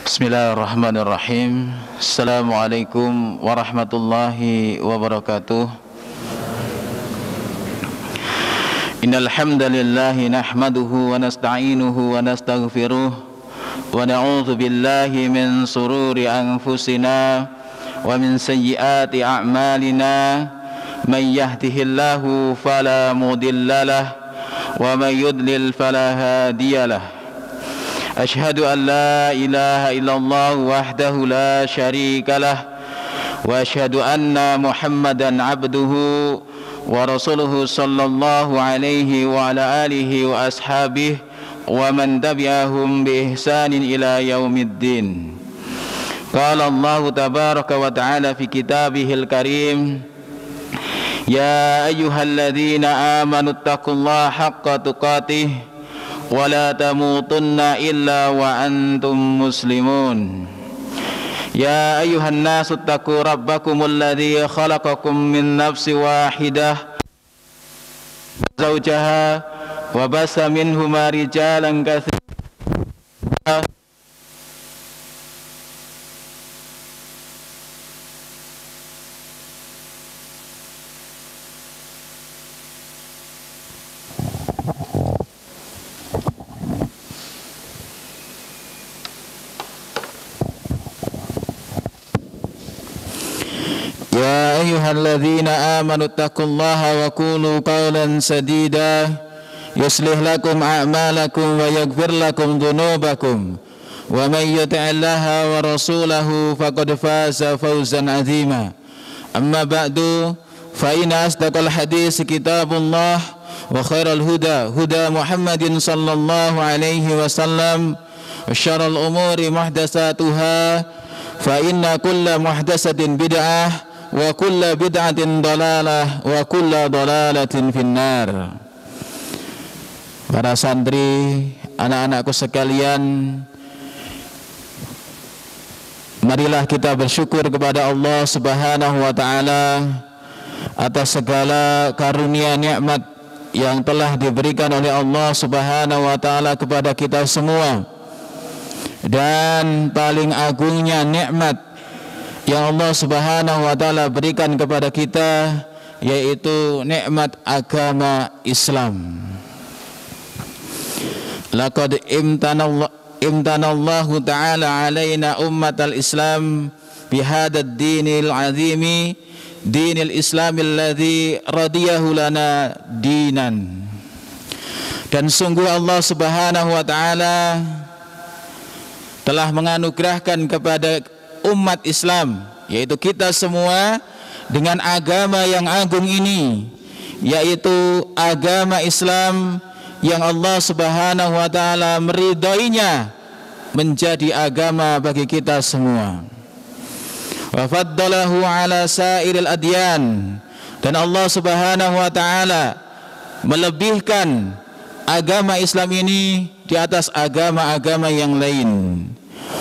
Bismillahirrahmanirrahim. Assalamualaikum warahmatullahi wabarakatuh. Innal hamdalillahi nahmaduhu wa nasta'inuhu wa nastaghfiruh wa na'udzu billahi min sururi anfusina wa min sayyiati a'malina. Man yahdihillahu fala mudhillalah wa man yudlil fala hadiyalah. Ashhadu an la ilaha illallah wahdahu la syarika lah wa ashhadu anna Muhammadan abduhu wa rasuluhu sallallahu alaihi wa ala alihi wa ashabihi wa man tabi'ahum bi ihsanin ila yaumiddin. Qala Allah tabaraka wa ta'ala fi kitabihil karim, ya ayyuhalladzina amanu taqullaha haqqa tuqatih wa la tamutunna illa wa antum muslimun. Ya ayyuhan nasu taqu rabbakumul ladzi khalaqakum min nafsin wahidah zawjaha wa bassa minhuma rijalan katsiran. Ya ayyuhalladzina amanu taqullaha wa qulu qawlan sadida yuslih lakum a'malakum wa yaghfir lakum dhunubakum wa may yuti'illaha wa rasulahu faqad faza fawzan 'azima. Amma ba'du, fa inna asdaqal hadits kitabullah wa khairal huda huda Muhammadin sallallahu alaihi wasallam wa syarrul umuri muhdatsatuha fa inna kulla muhdatsatin bid'ah wa kulla bid'atin dalalah wa kulla dalalatin finnar. Para santri, anak-anakku sekalian, marilah kita bersyukur kepada Allah Subhanahu wa taala atas segala karunia nikmat yang telah diberikan oleh Allah Subhanahu wa taala kepada kita semua. Dan paling agungnya nikmat yang Allah Subhanahu wa taala berikan kepada kita yaitu nikmat agama Islam. Laqad imtanallahu ta'ala alaina ummatal Islam bihadad dinil azimi dinil Islamil ladzi radiyahu lana dinan. Dan sungguh Allah Subhanahu wa taala telah menganugerahkan kepada umat Islam, yaitu kita semua, dengan agama yang agung ini, yaitu agama Islam yang Allah Subhanahu wa taala meridainya menjadi agama bagi kita semua. Wa faddalahu ala sairil adyan, dan Allah Subhanahu wa taala melebihkan agama Islam ini di atas agama-agama yang lain.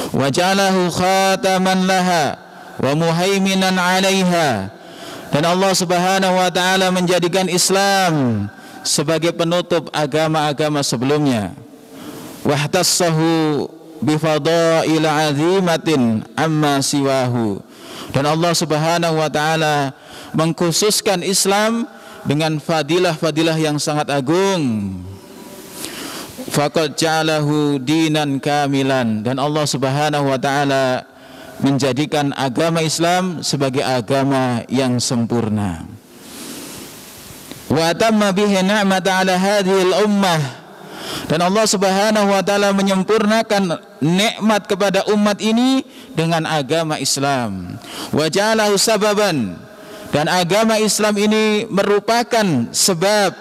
Wa ja'alahu khataman laha wa muhaiminan 'alaiha, dan Allah Subhanahu wa taala menjadikan Islam sebagai penutup agama-agama sebelumnya. Wahtassahu bi fadail 'azimatin amma siwahu, dan Allah Subhanahu wa taala mengkhususkan Islam dengan fadilah-fadilah yang sangat agung. Faqad ja'alahu dinan kamilan, dan Allah Subhanahu wa taala menjadikan agama Islam sebagai agama yang sempurna. Wa atamma bihi ni'mata 'ala hadhil ummah, dan Allah Subhanahu wa taala menyempurnakan nikmat kepada umat ini dengan agama Islam. Wa ja'alahu sababan, dan agama Islam ini merupakan sebab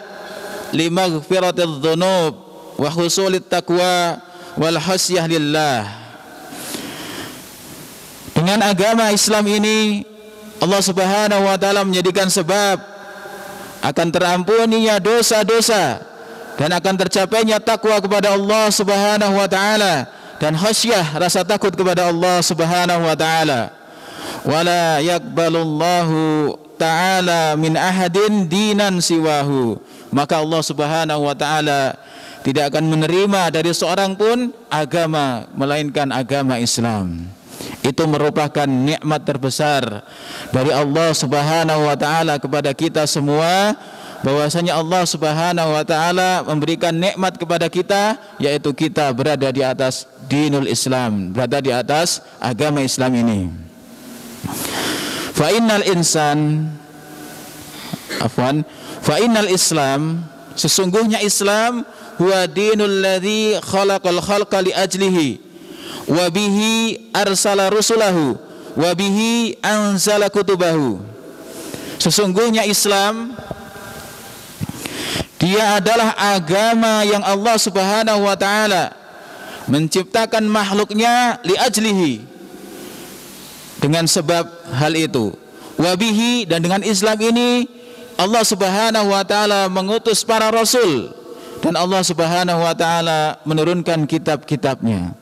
limaghfiratil dzunub wa husulit taqwa wal khasyah lillah. Dengan agama Islam ini Allah Subhanahu wa taala menjadikan sebab akan terampuninya dosa-dosa dan akan tercapainya takwa kepada Allah Subhanahu wa taala dan khasyah, rasa takut kepada Allah Subhanahu wa taala. Wala yaqbalullahu ta'ala min ahadin dinan siwahu, maka Allah Subhanahu wa taala tidak akan menerima dari seorang pun agama melainkan agama Islam. Itu merupakan nikmat terbesar dari Allah Subhanahu wa taala kepada kita semua, bahwasanya Allah Subhanahu wa taala memberikan nikmat kepada kita, yaitu kita berada di atas dinul Islam, berada di atas agama Islam ini. Fa innal Islam, sesungguhnya Islam huwa dinul ladzi khalaqal khalqa li ajlihi wa bihi arsala rusulahu wa bihi anzala kutubahu. Sesungguhnya Islam, dia adalah agama yang Allah Subhanahu wa taala menciptakan makhluknya li ajlihi, dengan sebab hal itu. Wa bihi, dan dengan Islam ini Allah Subhanahu wa taala mengutus para rasul, dan Allah Subhanahu wa taala menurunkan kitab-kitabnya.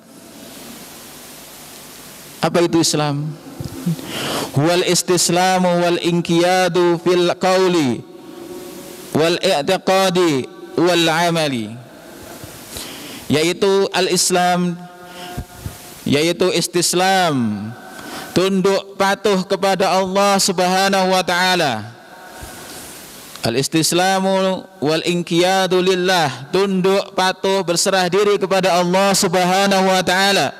Apa itu Islam? Wal istislamu wal inqiyadu fil qawli wal i'tiqadi wal amali. Yaitu al-Islam, yaitu istislam, tunduk patuh kepada Allah Subhanahu wa taala. Al-istislamu wal inqiyadu lillah, tunduk patuh berserah diri kepada Allah Subhanahu wa taala.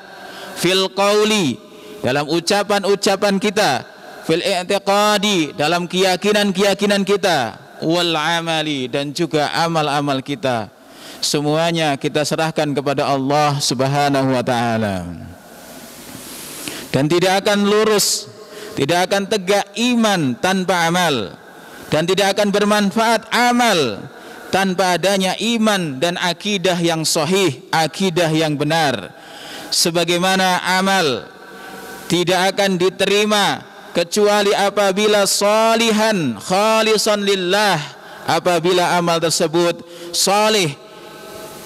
Fil qauli, dalam ucapan-ucapan kita. Fil i'tiqadi, dalam keyakinan-keyakinan kita. Wal amali, dan juga amal-amal kita. Semuanya kita serahkan kepada Allah Subhanahu wa taala. Dan tidak akan lurus, tidak akan tegak iman tanpa amal, dan tidak akan bermanfaat amal tanpa adanya iman dan akidah yang sahih, akidah yang benar. Sebagaimana amal tidak akan diterima kecuali apabila salihan khalisan lillah, apabila amal tersebut salih,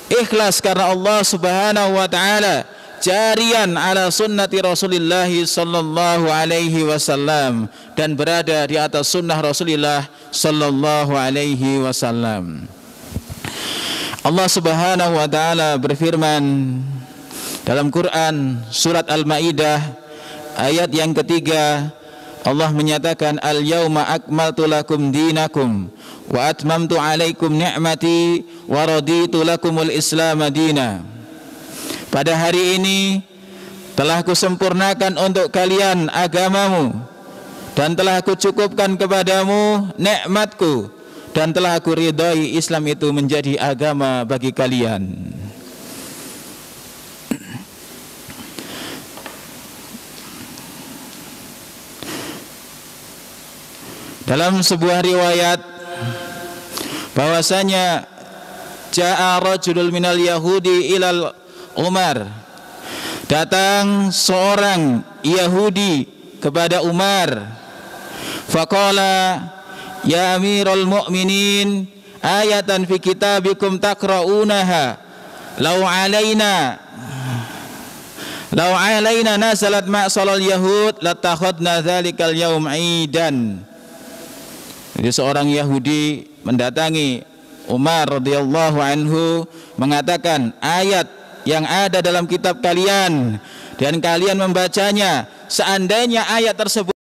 ikhlas karena Allah Subhanahu wa taala, jarian ala sunnati Rasulillah sallallahu alaihi wasallam, dan berada di atas sunnah Rasulullah sallallahu alaihi wasallam. Allah Subhanahu wa taala berfirman dalam Quran surat Al-Maidah ayat yang ketiga. Allah menyatakan, al-yauma akmaltu lakum dinakum wa atmamtu alaikum ni'mati wa raditu lakumul islam madina. Pada hari ini telah kusempurnakan untuk kalian agamamu, dan telah kucukupkan kepadamu nikmatku, dan telah aku ridhai Islam itu menjadi agama bagi kalian. Dalam sebuah riwayat bahwasanya ja'a rajulul minal yahudi ilal Umar, datang seorang Yahudi kepada Umar. Faqala ya amirul mu'minin, ayatan fi kitabikum takra'unaha law alaina nazalat ma'salal yahud latakhadna dzalikal yaum aidan. Jadi seorang Yahudi mendatangi Umar radhiyallahu anhu, mengatakan, ayat yang ada dalam kitab kalian dan kalian membacanya, seandainya ayat tersebut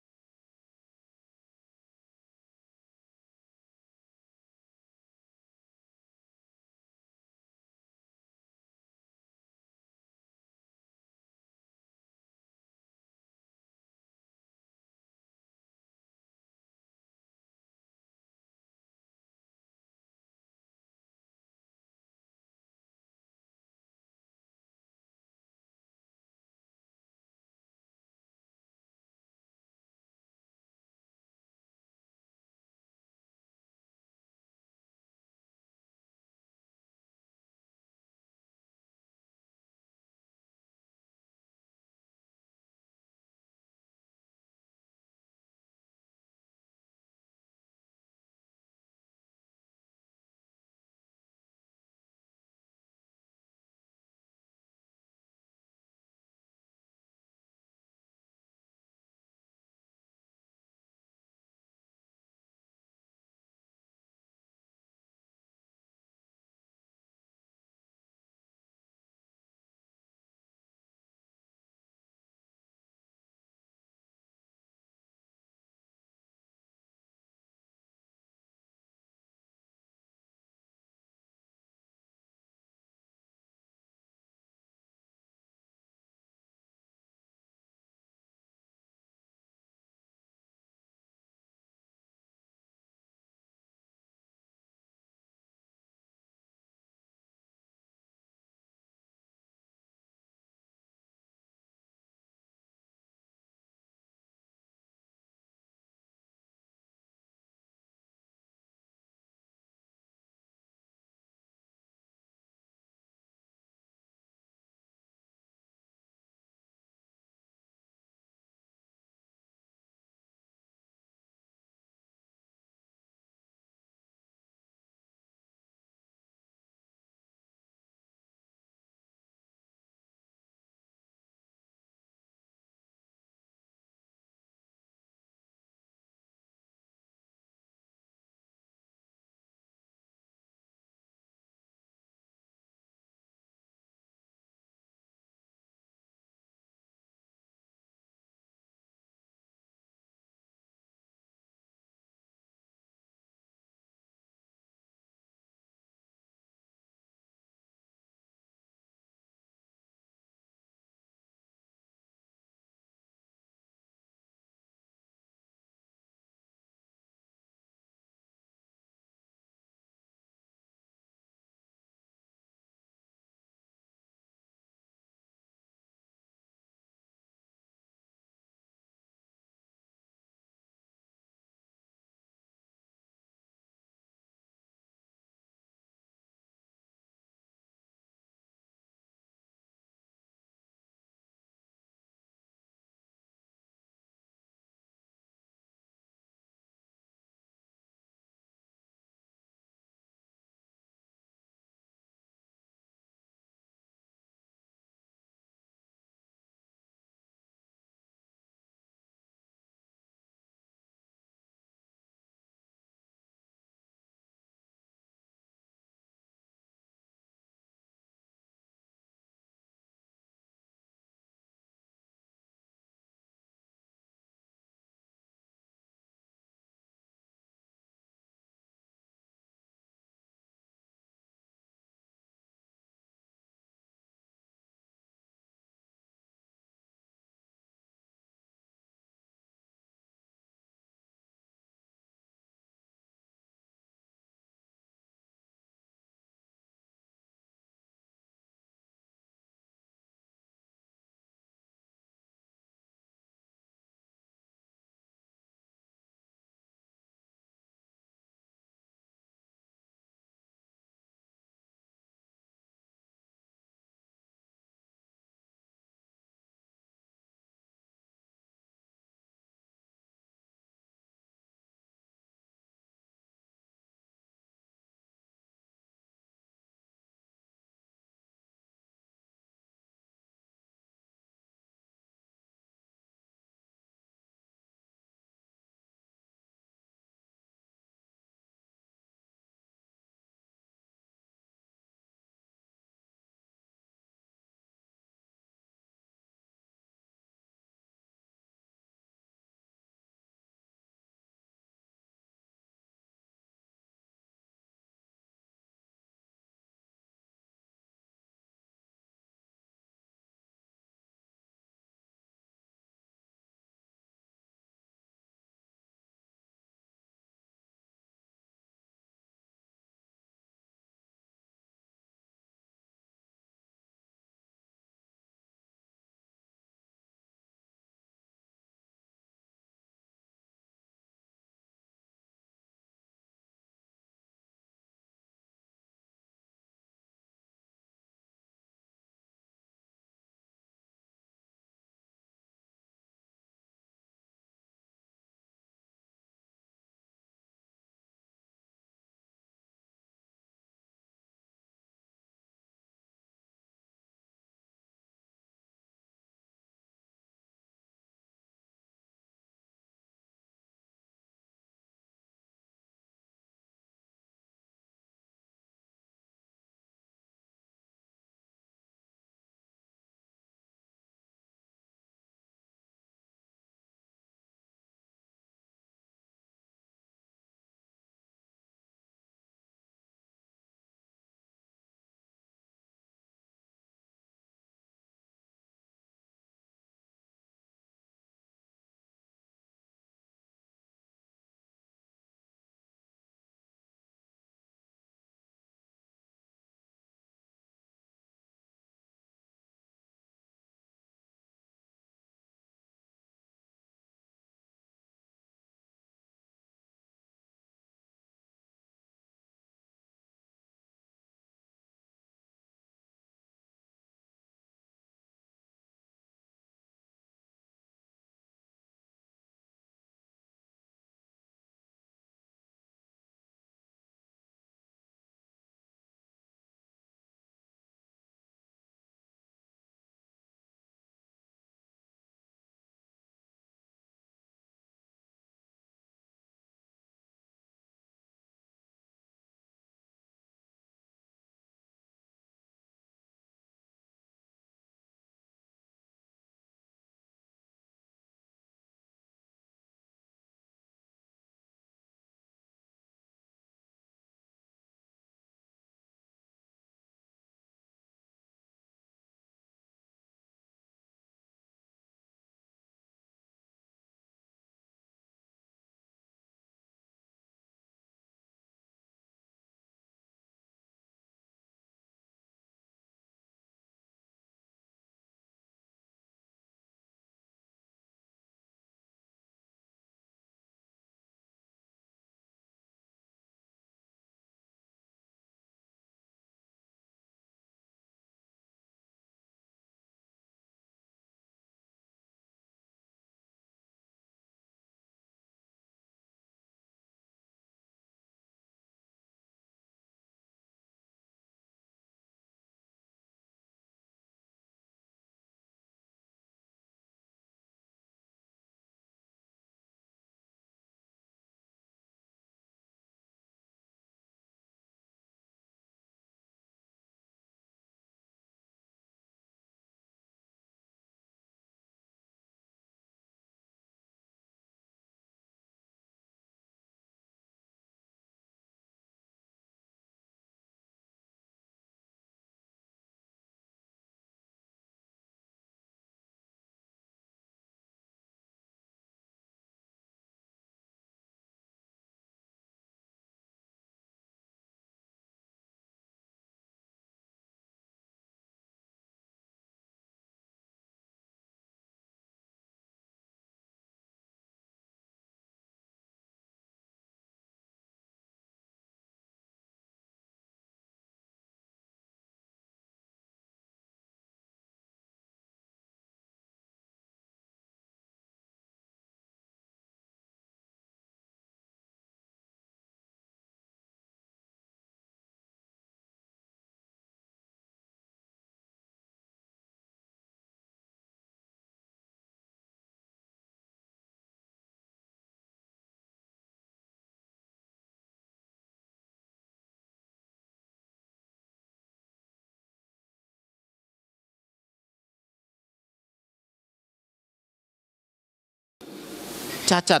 cacat,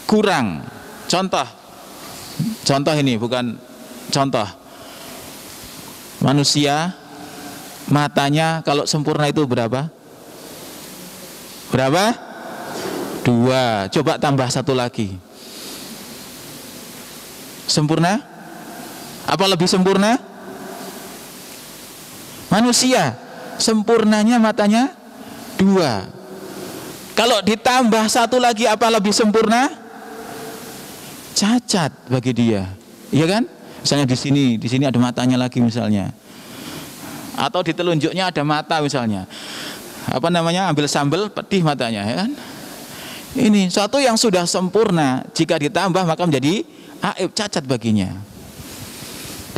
kurang. Contoh ini bukan contoh. Manusia matanya kalau sempurna itu berapa? Berapa? 2. Coba tambah 1 lagi. Sempurna? Apa lebih sempurna? Manusia sempurnanya matanya 2. Kalau ditambah 1 lagi apa lebih sempurna? Cacat bagi dia, iya kan? Misalnya di sini ada matanya lagi misalnya, atau di telunjuknya ada mata misalnya. Apa namanya? Ambil sambal pedih matanya, ya kan? Ini suatu yang sudah sempurna, jika ditambah maka menjadi aib, cacat baginya.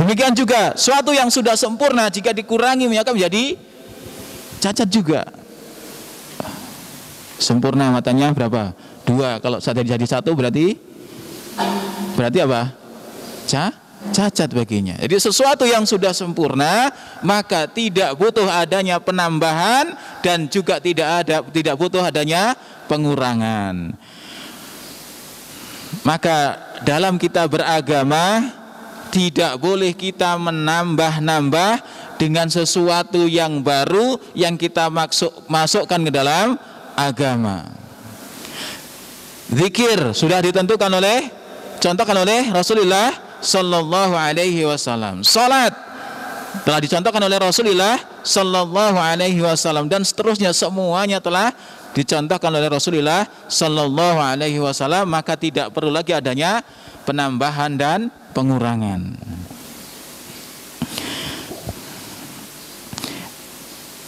Demikian juga suatu yang sudah sempurna jika dikurangi maka menjadi cacat juga. Sempurna matanya berapa? 2. Kalau jadi 1 berarti apa? Cacat baginya. Jadi sesuatu yang sudah sempurna maka tidak butuh adanya penambahan dan juga tidak butuh adanya pengurangan. Maka dalam kita beragama tidak boleh kita menambah-nambah dengan sesuatu yang baru yang kita masukkan ke dalam agama. Zikir sudah ditentukan contohkan oleh Rasulullah sallallahu alaihi wasallam. Salat telah dicontohkan oleh Rasulullah sallallahu alaihi wasallam, dan seterusnya semuanya telah dicontohkan oleh Rasulullah sallallahu alaihi wasallam, maka tidak perlu lagi adanya penambahan dan pengurangan.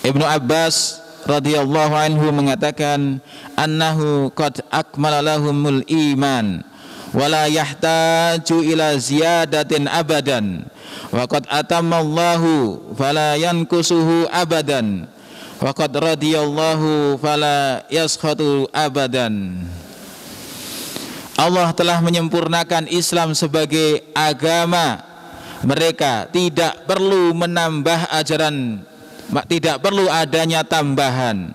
Ibnu Abbas radhiyallahu anhu mengatakan, annahu qad akmala lahumul iman wala yahtaju ila ziyadatin abadan wa qad atammallahu fala yankusuhu abadan wa qad radiyallahu fala yaskhatu abadan. Allah telah menyempurnakan Islam sebagai agama mereka, tidak perlu menambah ajaran, tidak perlu adanya tambahan.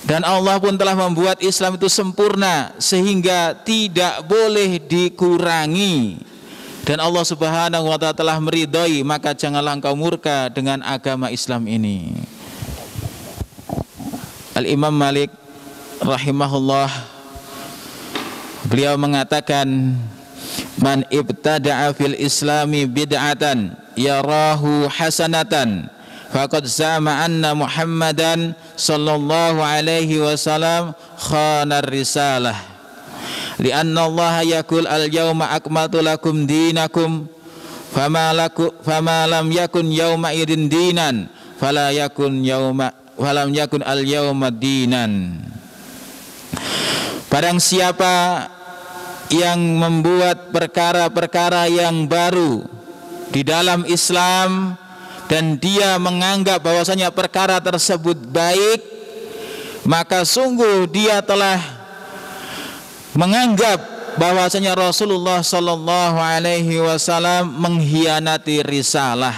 Dan Allah pun telah membuat Islam itu sempurna sehingga tidak boleh dikurangi. Dan Allah Subhanahu wa ta'ala telah meridhai, maka janganlah engkau murka dengan agama Islam ini. Al-Imam Malik rahimahullah, beliau mengatakan, man ibtada'a fil islami bid'atan yarahu hasanatan faqad zama anna Muhammadan sallallahu alaihi wasallam khana risalah lianna Allah yaqul al-yawma akmaltu lakum dinakum fama lam yakun yawma idin dinan fala yakun al-yawma dinan. Barang siapa yang membuat perkara-perkara yang baru di dalam Islam dan dia menganggap bahwasanya perkara tersebut baik, maka sungguh dia telah menganggap bahwasanya Rasulullah sallallahu alaihi wasallam mengkhianati risalah.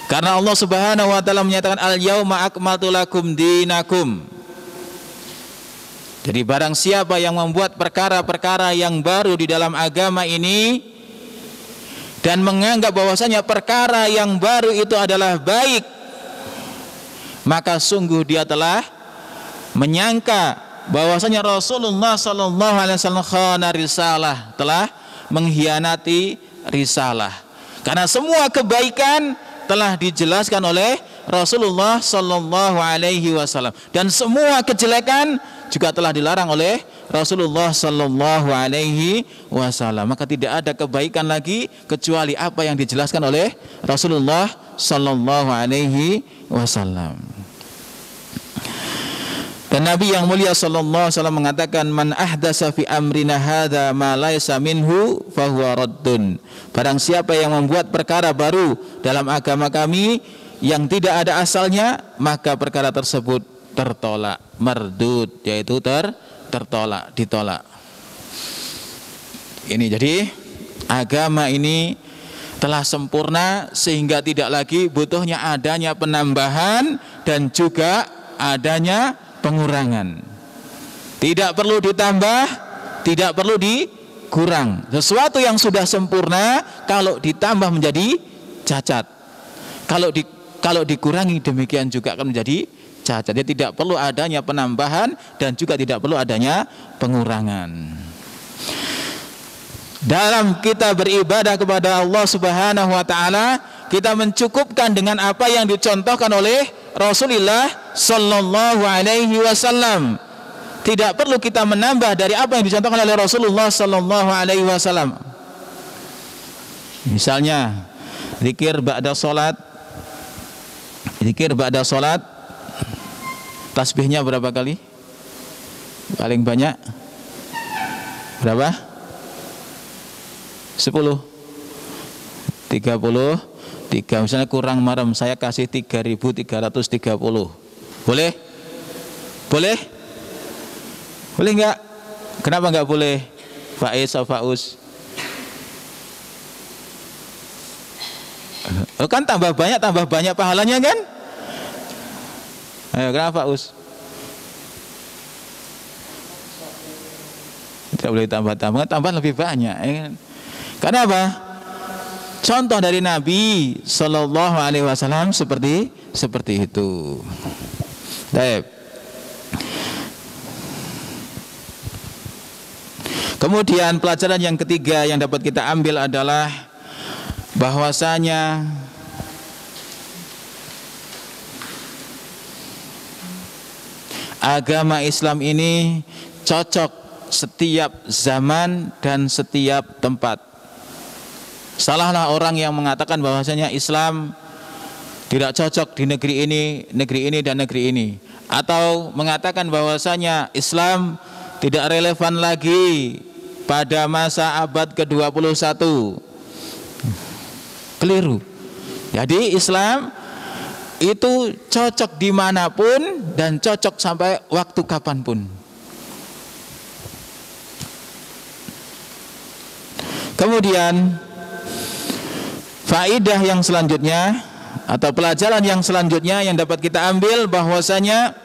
Karena Allah Subhanahu wa taala menyatakan al-yauma akmaltu lakum dinakum. Jadi barang siapa yang membuat perkara-perkara yang baru di dalam agama ini dan menganggap bahwasanya perkara yang baru itu adalah baik, maka sungguh dia telah menyangka bahwasanya Rasulullah sallallahu alaihi wasallam khana risalah, telah mengkhianati risalah. Karena semua kebaikan telah dijelaskan oleh Rasulullah sallallahu alaihi wasallam, dan semua kejelekan juga telah dilarang oleh Rasulullah sallallahu alaihi wasallam. Maka tidak ada kebaikan lagi kecuali apa yang dijelaskan oleh Rasulullah sallallahu alaihi wasallam. Dan Nabi yang mulia sallallahu alaihi wasallam mengatakan, man ahdasa fi amrina hadza ma laisa minhu fahuwa raddun. Barang siapa yang membuat perkara baru dalam agama kami yang tidak ada asalnya, maka perkara tersebut tertolak, mardud, yaitu tertolak, ditolak. Ini jadi agama ini telah sempurna sehingga tidak lagi butuhnya adanya penambahan dan juga adanya pengurangan. Tidak perlu ditambah, tidak perlu dikurang. Sesuatu yang sudah sempurna kalau ditambah menjadi cacat. Kalau dikurangi demikian juga akan menjadi cacat. Jadi tidak perlu adanya penambahan dan juga tidak perlu adanya pengurangan. Dalam kita beribadah kepada Allah Subhanahu wa taala, kita mencukupkan dengan apa yang dicontohkan oleh Rasulullah sallallahu alaihi wasallam. Tidak perlu kita menambah dari apa yang dicontohkan oleh Rasulullah sallallahu alaihi wasallam. Misalnya, zikir ba'da salat. Zikir ba'da salat, tasbihnya berapa kali? Paling banyak berapa? 10, 33. Misalnya kurang marem, saya kasih 3.330. Boleh? Boleh? Boleh enggak? Kenapa enggak boleh? Faiz atau Fauz? Oh, kan tambah banyak pahalanya kan? Ayo, kenapa Fauz? Tidak boleh tambah lebih banyak ya kan? Karena apa? Contoh dari Nabi Sallallahu Alaihi Wasallam seperti itu. Baik. Kemudian pelajaran yang ketiga yang dapat kita ambil adalah bahwasanya agama Islam ini cocok setiap zaman dan setiap tempat. Salahlah orang yang mengatakan bahwasanya Islam tidak cocok di negeri ini dan negeri ini, atau mengatakan bahwasanya Islam tidak relevan lagi pada masa abad ke-21. Keliru. Jadi Islam itu cocok dimanapun dan cocok sampai waktu kapanpun. Kemudian faidah yang selanjutnya atau pelajaran yang selanjutnya yang dapat kita ambil bahwasanya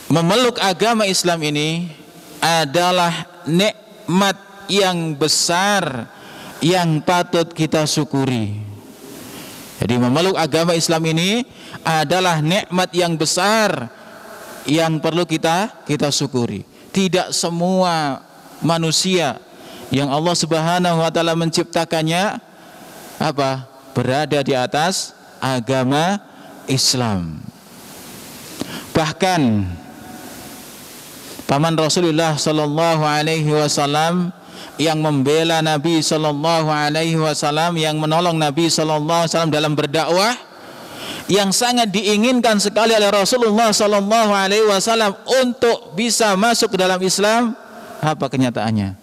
memeluk agama Islam ini adalah nikmat yang besar yang patut kita syukuri. Jadi memeluk agama Islam ini adalah nikmat yang besar yang perlu kita syukuri. Tidak semua manusia yang Allah Subhanahu wa taala menciptakannya berada di atas agama Islam. Bahkan paman Rasulullah sallallahu alaihi wasallam yang membela Nabi sallallahu alaihi wasallam, yang menolong Nabi sallallahu alaihi wasallam dalam berdakwah, yang sangat diinginkan sekali oleh Rasulullah sallallahu alaihi wasallam untuk bisa masuk ke dalam Islam, apa kenyataannya?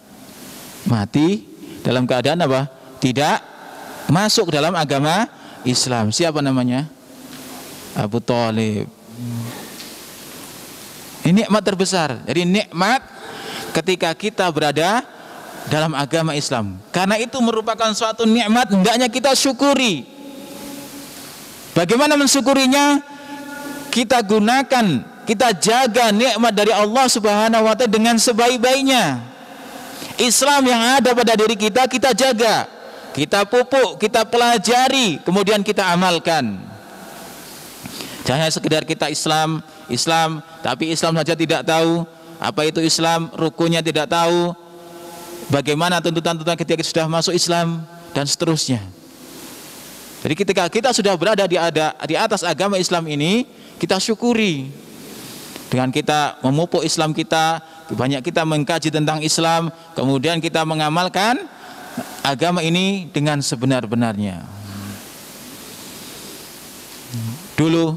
Mati dalam keadaan apa? Tidak masuk dalam agama Islam. Siapa namanya? Abu Thalib. Ini nikmat terbesar. Jadi nikmat ketika kita berada dalam agama Islam. Karena itu merupakan suatu nikmat, hendaknya kita syukuri. Bagaimana mensyukurinya? Kita gunakan, kita jaga nikmat dari Allah Subhanahu wa taala dengan sebaik-baiknya. Islam yang ada pada diri kita, kita jaga, kita pupuk, kita pelajari, kemudian kita amalkan. Jangan sekedar kita Islam, tapi Islam saja tidak tahu apa itu Islam, rukunnya tidak tahu, bagaimana tuntutan-tuntutan ketika kita sudah masuk Islam, dan seterusnya. Jadi ketika kita sudah berada di atas agama Islam ini, kita syukuri dengan kita memupuk Islam kita, banyak kita mengkaji tentang Islam, kemudian kita mengamalkan agama ini dengan sebenar-benarnya. Dulu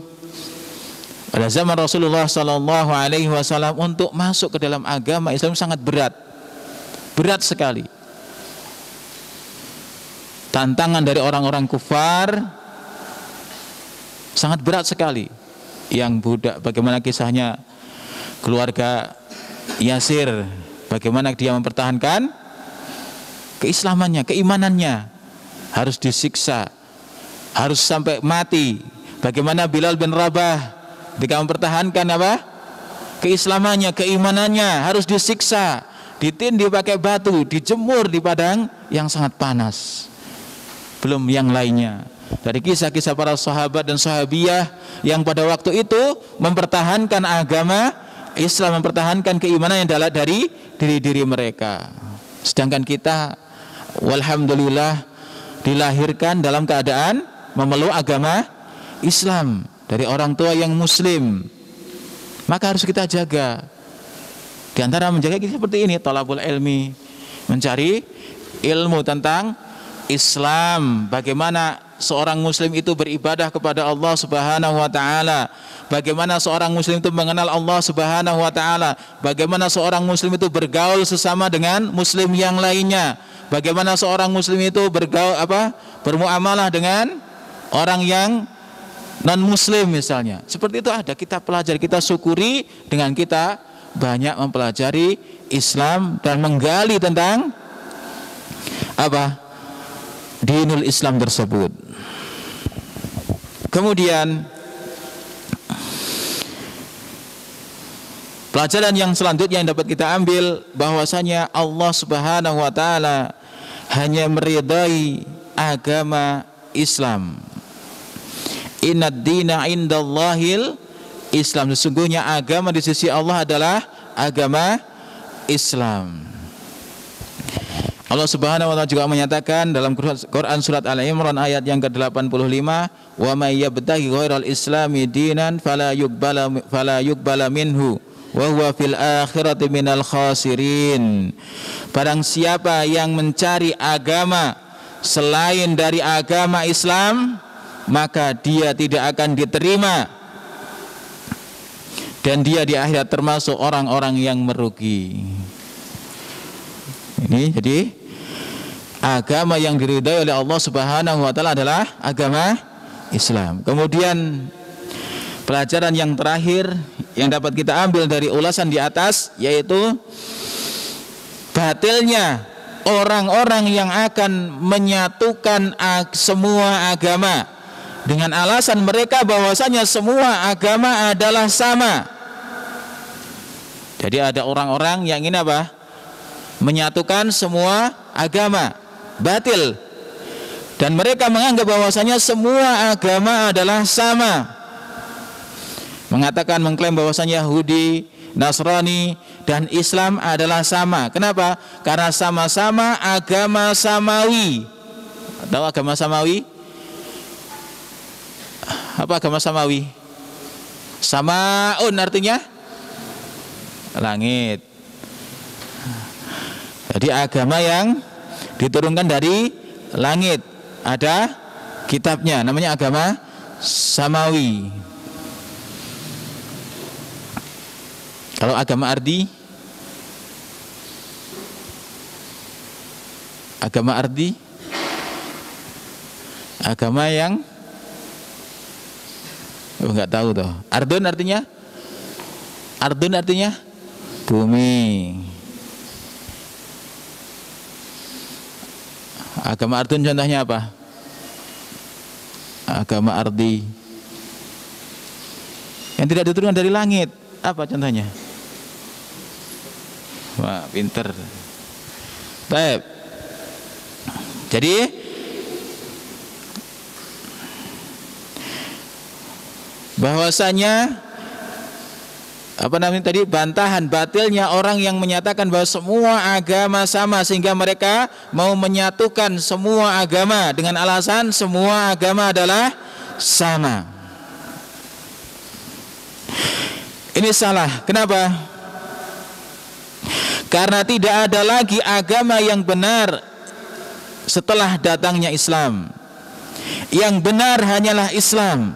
pada zaman Rasulullah sallallahu alaihi wasallam untuk masuk ke dalam agama Islam sangat berat sekali. Tantangan dari orang-orang kufar sangat berat sekali. Yang budak, bagaimana kisahnya keluarga Yasir, bagaimana dia mempertahankan keislamannya, keimanannya, harus disiksa, harus sampai mati, Bagaimana Bilal bin Rabah ketika mempertahankan apa? Keislamannya, keimanannya, harus disiksa, ditindih pakai batu, dijemur di padang yang sangat panas. Belum yang lainnya. Dari kisah-kisah para sahabat dan sahabiyah yang pada waktu itu mempertahankan agama Islam, mempertahankan keimanan yang dari diri-diri mereka. Sedangkan kita, walhamdulillah, dilahirkan dalam keadaan memeluk agama Islam dari orang tua yang muslim. Maka harus kita jaga. Di antara menjaga kita seperti ini, thalabul ilmi, mencari ilmu tentang Islam, bagaimana seorang muslim itu beribadah kepada Allah Subhanahu wa taala, bagaimana seorang muslim itu mengenal Allah Subhanahu wa taala, bagaimana seorang muslim itu bergaul sesama dengan muslim yang lainnya, bagaimana seorang muslim itu bermuamalah dengan orang yang non muslim misalnya. Seperti itu ada, kita pelajari, kita syukuri dengan kita banyak mempelajari Islam dan menggali tentang dinul Islam tersebut. Kemudian pelajaran yang selanjutnya yang dapat kita ambil, bahwasanya Allah Subhanahu wa taala hanya meridai agama Islam. Innad dina indallahil Islam, sesungguhnya agama di sisi Allah adalah agama Islam. Allah Subhanahu wa taala juga menyatakan dalam Quran surat Al-Imran ayat yang ke-85, "Wa may yabtaghi ghairal islami dinan fala yuqbala minhu wa huwa fil akhirati minal khasirin." Barang siapa yang mencari agama selain dari agama Islam, maka dia tidak akan diterima dan dia di akhirat termasuk orang-orang yang merugi. Ini jadi agama yang diridhai oleh Allah Subhanahu wa taala adalah agama Islam. Kemudian pelajaran yang terakhir yang dapat kita ambil dari ulasan di atas, yaitu batilnya orang-orang yang akan menyatukan semua agama dengan alasan mereka bahwasanya semua agama adalah sama. Jadi ada orang-orang yang ingin menyatukan semua agama, batil. Dan mereka menganggap bahwasanya semua agama adalah sama. Mengklaim bahwasanya Yahudi, Nasrani dan Islam adalah sama. Kenapa? Karena sama-sama agama samawi. Tahu agama samawi? Apa agama samawi? Samaun artinya langit. Jadi agama yang diturunkan dari langit, ada kitabnya, namanya agama samawi. Kalau agama ardi, agama yang nggak tahu toh. Ardun artinya bumi. Agama ardun contohnya apa? Agama ardi yang tidak diturunkan dari langit, apa contohnya? Wah, pinter. Baik. Jadi bahwasanya bantahan batilnya orang yang menyatakan bahwa semua agama sama, sehingga mereka mau menyatukan semua agama dengan alasan semua agama adalah sama. Ini salah. Kenapa? Karena tidak ada lagi agama yang benar setelah datangnya Islam. Yang benar hanyalah Islam.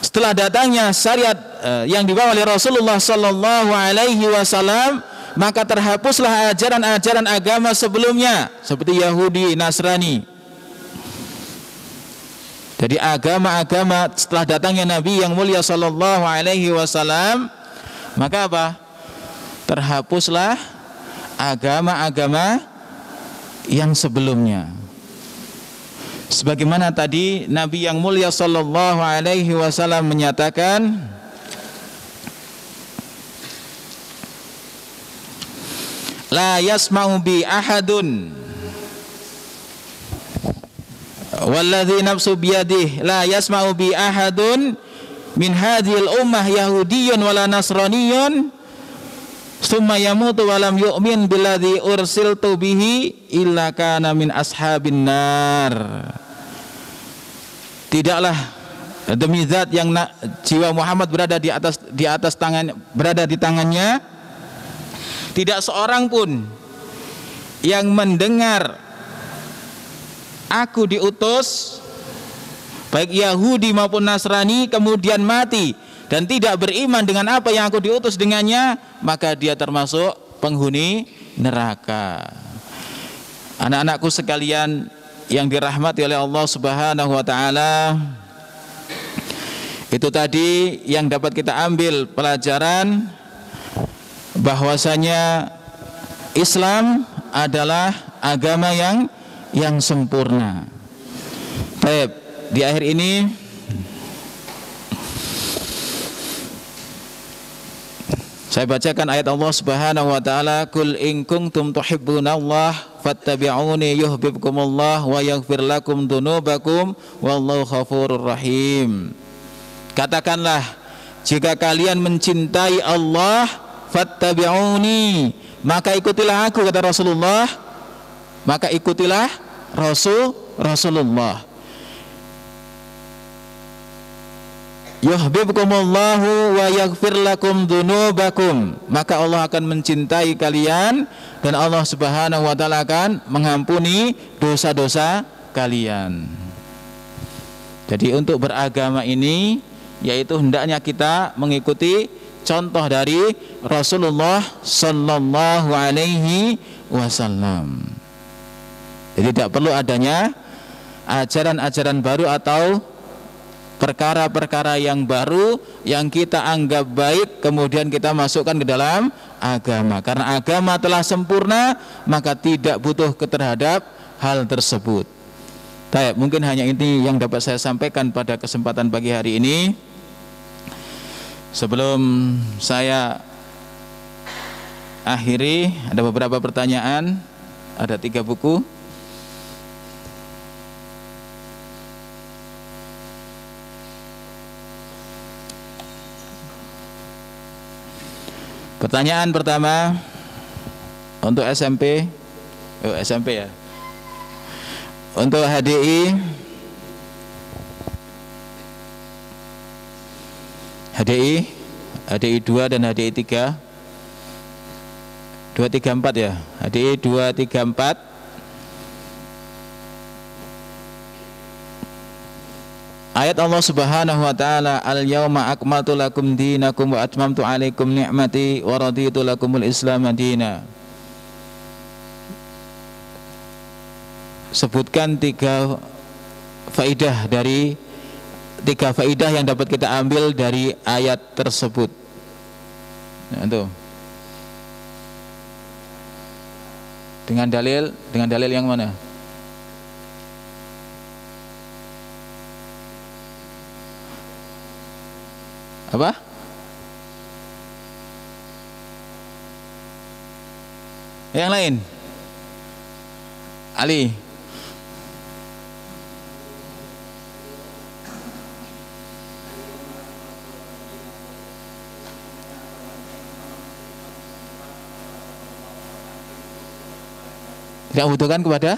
Setelah datangnya syariat yang dibawa oleh Rasulullah sallallahu alaihi wasallam, maka terhapuslah ajaran-ajaran agama sebelumnya seperti Yahudi, Nasrani. Jadi agama-agama setelah datangnya Nabi yang mulia sallallahu alaihi wasallam, maka terhapuslah agama-agama yang sebelumnya. Sebagaimana tadi Nabi yang mulia sallallahu alaihi wasallam menyatakan, la yasma'u bi ahadun walladzi nafsu biyadihi la yasma'u bi ahadun min hadhil ummah yahudiyyun wala nasraniyyun summa yamutu walam yu'min billadzi ursiltu bihi illa kana min ashabin nar. Tidaklah demi zat yang jiwa Muhammad berada di atas tangan, berada di tangannya, tidak seorang pun yang mendengar aku diutus, baik Yahudi maupun Nasrani, kemudian mati dan tidak beriman dengan apa yang aku diutus dengannya, maka dia termasuk penghuni neraka. Anak-anakku sekalian yang dirahmati oleh Allah Subhanahu wa taala, itu tadi yang dapat kita ambil pelajaran bahwasanya Islam adalah agama yang sempurna. Baik, di akhir ini saya bacakan ayat Allah Subhanahu wa taala, "Qul in kuntum tuhibbunallaha fattabi'uni yuhibbukumullah wa yaghfir lakum dzunubakum wallahu ghafurur rahim." Katakanlah, jika kalian mencintai Allah, fattabi'uni, maka ikutilah aku, kata Rasulullah, maka ikutilah Rasulullah. Yuhibbukumullahu wa yaghfir lakum dzunubakum, maka Allah akan mencintai kalian dan Allah Subhanahu wa taala akan mengampuni dosa-dosa kalian. Jadi untuk beragama ini yaitu hendaknya kita mengikuti contoh dari Rasulullah sallallahu alaihi wasallam. Jadi tidak perlu adanya ajaran-ajaran baru atau perkara-perkara yang baru yang kita anggap baik kemudian kita masukkan ke dalam agama. Karena agama telah sempurna, maka tidak butuh terhadap hal tersebut. Baik, mungkin hanya ini yang dapat saya sampaikan pada kesempatan pagi hari ini. Sebelum saya akhiri, ada beberapa pertanyaan, ada 3 buku. Pertanyaan pertama untuk SMP, SMP ya. Untuk HDI 2 dan HDI 3. 2, 3, 4 ya. HDI 2, 3, 4. Ayat Allah Subhanahu wa taala, al-yauma akmaltu lakum dinakum wa atmamtu alaikum ni'mati wa raditu lakumul Islam madina. Sebutkan 3 faidah yang dapat kita ambil dari ayat tersebut. Nah, itu. Dengan dalil yang mana? Apa? Yang lain? Ali. Tidak membutuhkan kepada?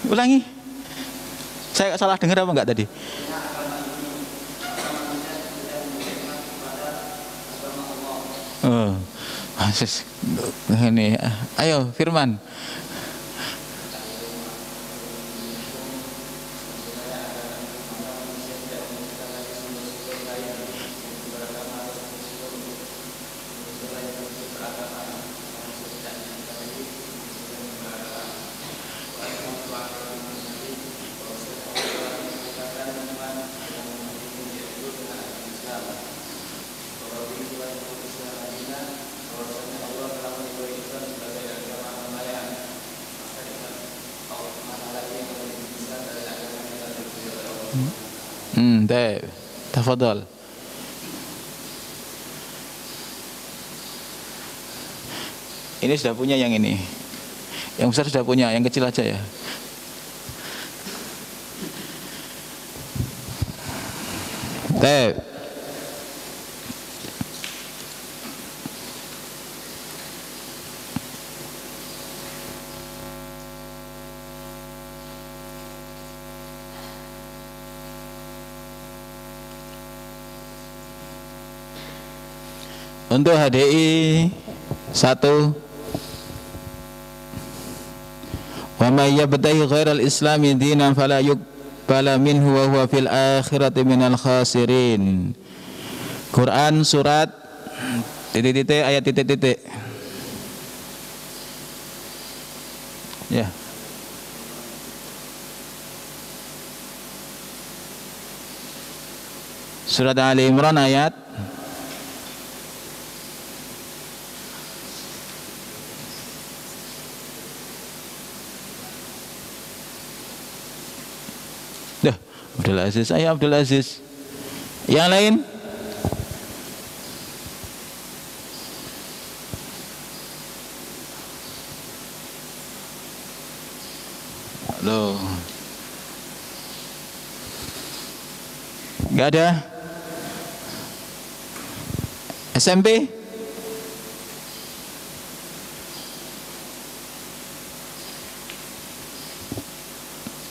Ulangi. Saya salah dengar apa enggak tadi? Oh, ini, ayo Firman. Baik, tafadhal. Ini sudah punya yang ini. Yang besar sudah punya, yang kecil aja ya. Baik. Untuk HDI 1, wa may yabtaghi ghairal islami dinan fala yuqbala minhu wa huwa fil akhirati minal khasirin. Quran surat titik-titik ayat titik-titik. Ya. Surat Ali Imran ayat Abdul Aziz, ayo Abdul Aziz. Yang lain? Loh. Enggak ada? SMP?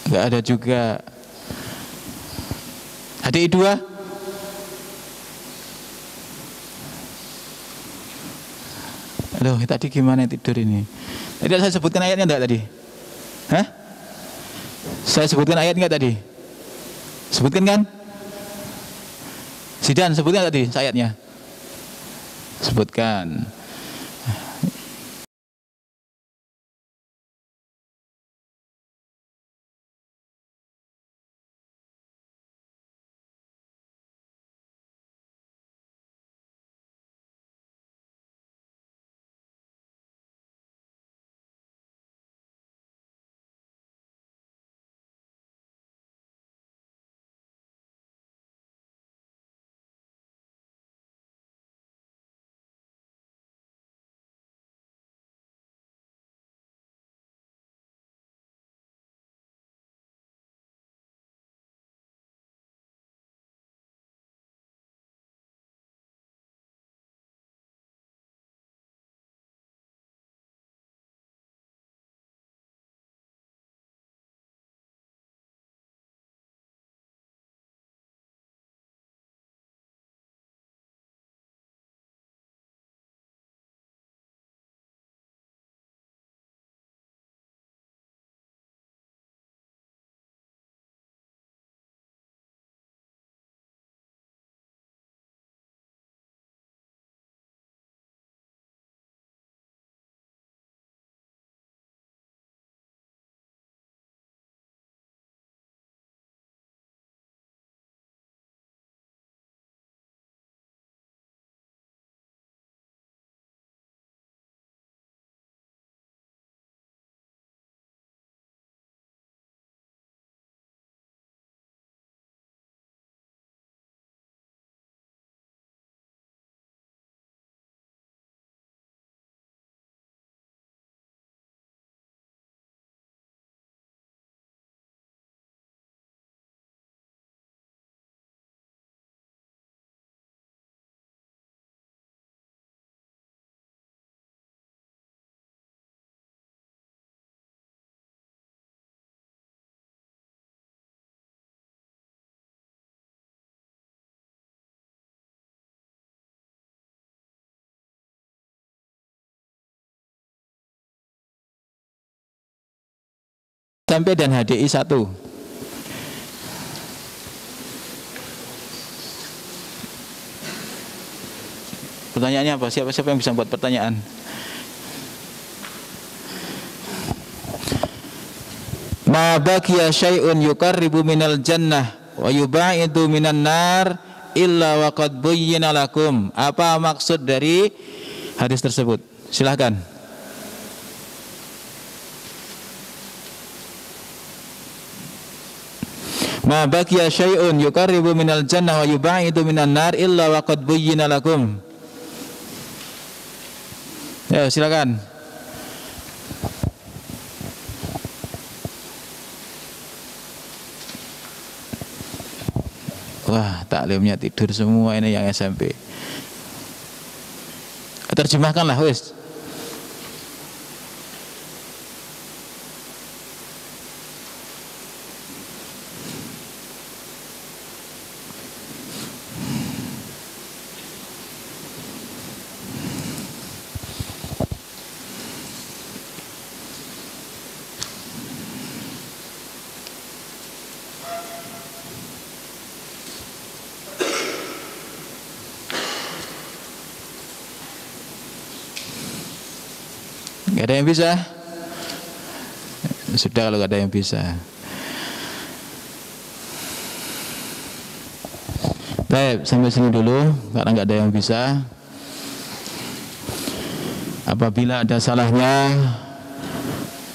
Enggak ada juga. HDI 2? Loh, tadi gimana tidur ini? Tidak saya sebutkan ayatnya enggak tadi? Hah? Saya sebutkan ayat enggak tadi? Sebutkan kan? Zidan, sebutkan tadi ayatnya. Sebutkan. SMP dan HDI 1. Pertanyaannya apa? Siapa yang bisa buat pertanyaan? Ma baqiya syai'un yuqarribu minal jannah wa yubaidu minan nar illa wa qad buyyina lakum. Apa maksud dari hadis tersebut? Silahkan. ma baqiya syai'un yuqarribu minal jannah wa yubaidu minan nar illa wa qad buyyina lakum. Ya, silakan. Wah, taklimnya tidur semua ini yang SMP. Terjemahkanlah wis. Gak ada yang bisa. Sudah kalau gak ada yang bisa. Baik, sampai sini dulu karena gak ada yang bisa. Apabila ada salahnya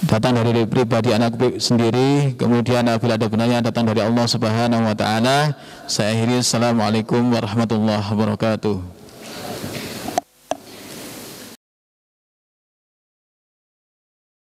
datang dari pribadi anak sendiri, kemudian apabila ada benarnya datang dari Allah Subhanahu wa taala. Saya akhiri. Assalamualaikum warahmatullahi wabarakatuh.